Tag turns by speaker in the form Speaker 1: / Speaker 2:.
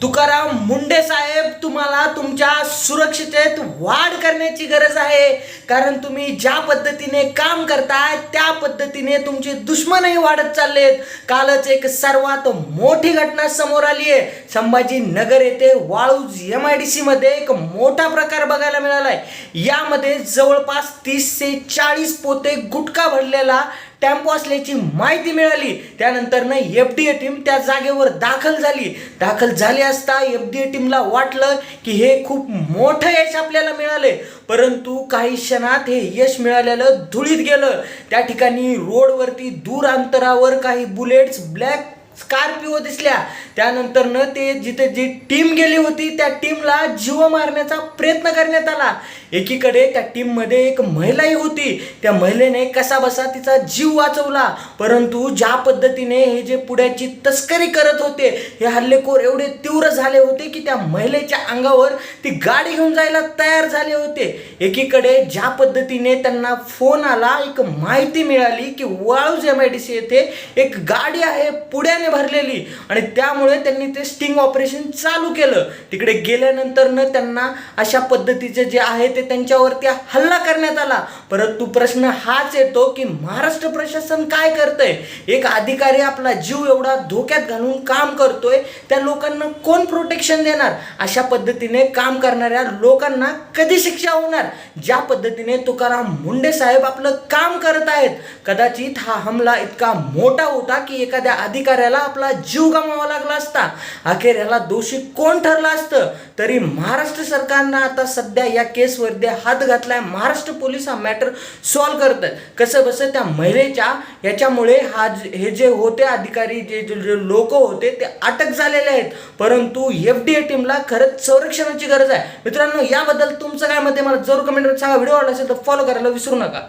Speaker 1: तुकाराम मुंडे साहेब, तुम्हाला तुमच्या सुरक्षिततेत वाढ करण्याची गरज आहे. कारण तुम्ही ज्या पद्धतीने काम करताय त्या पद्धतीने तुमचे दुश्मनही वाढत चाललेत. कालच एक सर्वात मोठी घटना समोर आली आहे. संभाजीनगर येथे वाळूज MIDC मध्ये एक मोठा प्रकार बघायला मिळालाय. यामध्ये जवळपास 30 ते 40 पोते गुटखा भरलेला टेम्पो असल्याची माहिती मिळाली. त्यानंतर FDA टीम त्या जागेवर दाखल झाली असता FDA टीमला वाटलं की हे खूप मोठं यश आपल्याला मिळाले. परंतु काही क्षणात हे यश मिळालेलं धुळीत गेलं. त्या ठिकाणी रोडवरती दूर अंतरावर काही बुलेट्स, ब्लॅक स्कॉर्पिओ दिसल्या. त्यानंतर ते जिथे जी टीम गेली होती त्या टीमला जीव मारण्याचा प्रयत्न करण्यात आला. एकीकडे त्या टीम मध्ये एक महिलाही होती. त्या महिलेने कसाबसा तिचा जीव वाचवला. परंतु ज्या पद्धतीने हे जे पुड्याची तस्करी करत होते, हे हल्लेखोर एवढे तीव्र झाले होते की त्या महिलेच्या अंगावर ती गाडी घेऊन जायला तयार झाले होते. एकीकडे ज्या पद्धतीने त्यांना फोन आला, एक माहिती मिळाली की वाळूज MIDC येथे एक गाडी आहे पुड्याने भरलेली आणि त्यामुळे त्यांनी ते स्टिंग ऑपरेशन चालू केलं. तिकडे गेल्यानंतर त्यांना अशा पद्धतीचे जे आहे ते त्यांच्यावरती हल्ला करण्यात आला. परंतु प्रश्न हाच येतो की महाराष्ट्र प्रशासन काय करतंय? एक अधिकारी आपला जीव एवढा धोक्यात घालून काम करतोय, त्या लोकांना कोण प्रोटेक्शन देणार? अशा पद्धतीने काम करणाऱ्या लोकांना कधी शिक्षा होणार? ज्या पद्धतीने तुकाराम मुंडे साहेब आपलं काम करत आहेत, कदाचित हा हमला इतका मोठा होता की एखाद्या अधिकाऱ्याला आपला जीव गमवावा लागला असता. अखेर याला दोषी कोण ठरलं असतं? तरी महाराष्ट्र सरकारनं आता सध्या या केसवर हात घातलाय. महाराष्ट्र पोलीस हा मॅटर सॉल्व्ह करतात. कसं बसं त्या महिलेच्या याच्यामुळे हे जे होते अधिकारी, जे लोक होते ते अटक झालेले आहेत. परंतु FDA टीमला खरंच संरक्षणाची गरज आहे. मित्रांनो, याबद्दल तुमचं काय मत आहे मला जरूर कमेंटमध्ये सांगा. व्हिडिओ आवडला असेल तर फॉलो करायला विसरू नका.